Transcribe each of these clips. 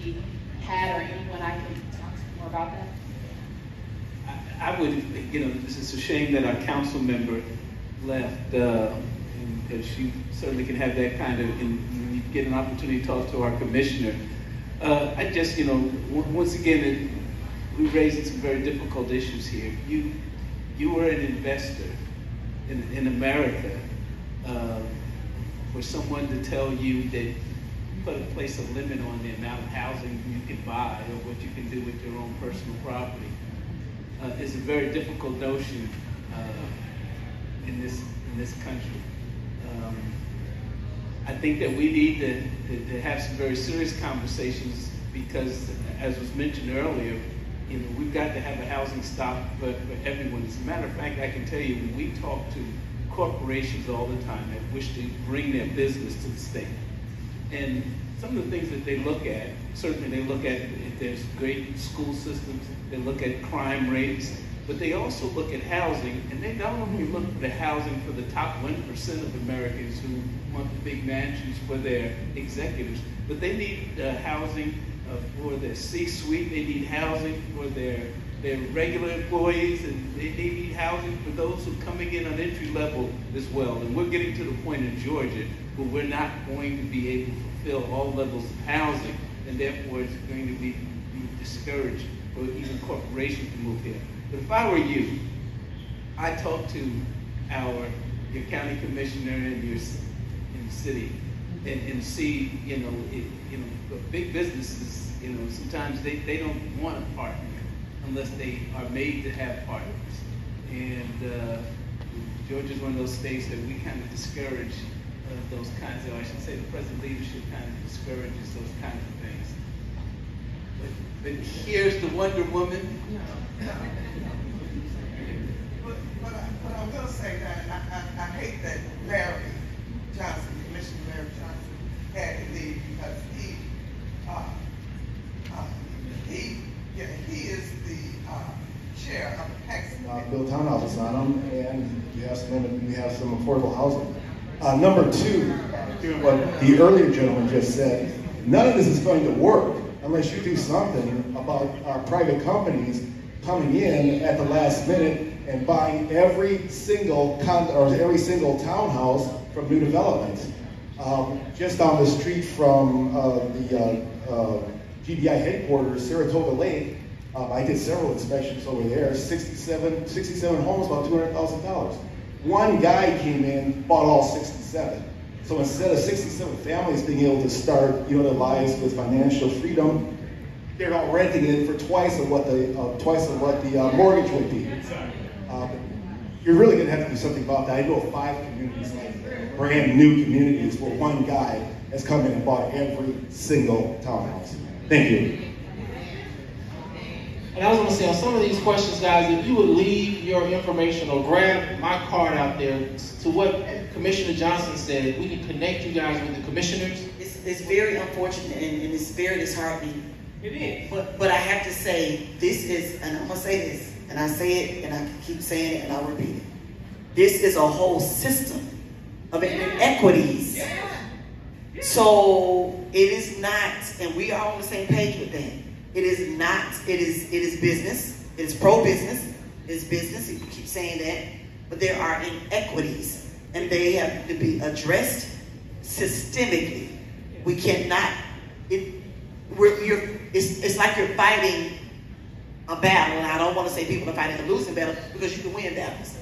be had, or anyone I can talk to more about that? I would, this is a shame that our council member left, and she certainly can have that kind of, when you get an opportunity to talk to our commissioner. I just, once again, we're raising some very difficult issues here. You were an investor in America. For someone to tell you that place a limit on the amount of housing you can buy or what you can do with your own personal property is a very difficult notion in this country. I think that we need to have some very serious conversations because, as was mentioned earlier, we've got to have a housing stock for everyone. As a matter of fact, I can tell you, when we talk to corporations all the time that wish to bring their business to the state, and some of the things that they look at, certainly they look at if there's great school systems, they look at crime rates, but they also look at housing, and they not only look at the housing for the top 1% of Americans who want the big mansions for their executives, but they need housing for their C-suite, they need housing for their regular employees, and they need housing for those who are coming in on entry level as well. And we're getting to the point in Georgia where we're not going to be able to fulfill all levels of housing, and therefore it's going to be discouraged for even corporations to move here. But if I were you, I'd talk to your county commissioner and your city and see, big businesses, sometimes they don't want a partner unless they are made to have partners. And Georgia's one of those states that we kind of discourage those kinds of, I should say the present leadership kind of discourages those kinds of things. But here's the Wonder Woman. But I'm going to say that I hate that Larry Johnson, Commissioner Larry Johnson, had to leave because he is the chair of the tax Bill Town Office on him, and we have some affordable housing. Number two, what the earlier gentleman just said, none of this is going to work unless you do something about our private companies coming in at the last minute and buying every single townhouse from new developments. Just down the street from the GBI headquarters, Saratoga Lake, I did several inspections over there. 67 homes, about $200,000. One guy came in, bought all 67. So instead of 67 families being able to start, their lives with financial freedom, they're all renting it for twice of what the mortgage would be. You're really going to have to do something about that. I know of 5 communities like that, brand new communities where one guy has come in and bought every single townhouse. Thank you. And I was going to say, on some of these questions, guys, if you would leave your information or grab my card out there to what Commissioner Johnson said, we can connect you guys with the commissioners. It's very unfortunate and it's very disheartening. It is. But I have to say, this is, and I'm going to say this, and I say it, and I keep saying it, and I'll repeat it. This is a whole system of inequities. Yeah. Yeah. So it is not, and we are on the same page with that. It is not, it is business. It is pro-business. It's business, you keep saying that. But there are inequities, and they have to be addressed systemically. We cannot, it's like you're fighting a battle, and I don't want to say people are fighting a losing battle because you can win battles.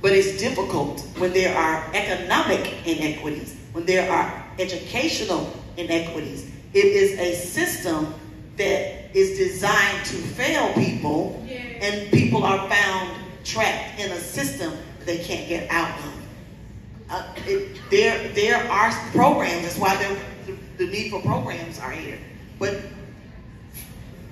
But it's difficult when there are economic inequities, when there are educational inequities. It is a system that is designed to fail people, and people are found trapped in a system that they can't get out of. There are programs, that's why the need for programs are here. But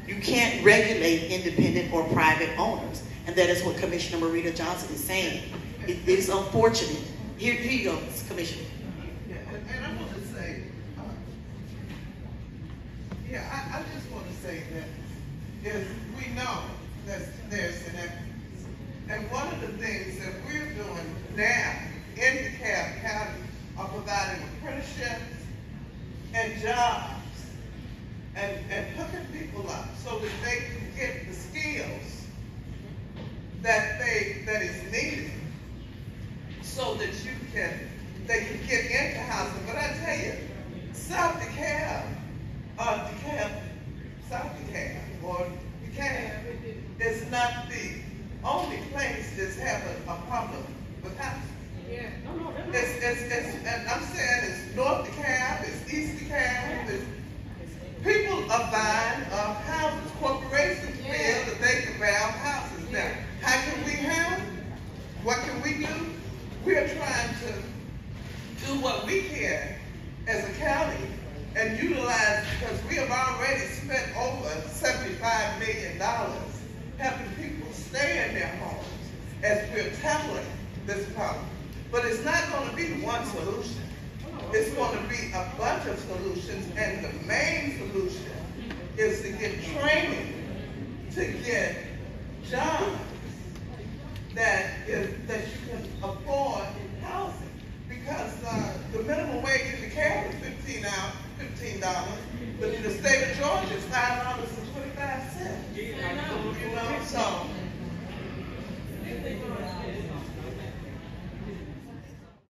you can't regulate independent or private owners. And that is what Commissioner Marita Johnson is saying. It is unfortunate. Here you go, Commissioner. Yeah, and I want to say, I just want to say that we know that there's inequities. And one of the things that we're doing now in DeKalb County are providing apprenticeships and jobs and hooking people up so that they can get the skills that is needed so that they can get into housing. But I tell you, South DeKalb is not the only place that's having a problem with housing. Yeah. No, And I'm saying it's North DeKalb, it's East DeKalb, it's people are buying houses. Corporations feel that they can buy houses now. How can we help? What can we do? We are trying to do what we can as a county and utilize, because we have already spent over $75 million helping people stay in their homes as we're tackling this problem. But it's not going to be one solution. It's going to be a bunch of solutions, and the main solution is to get training, to get jobs that you can afford housing. Because the minimum wage in DeKalb is $15, but in the state of Georgia it's $5.25. You know, so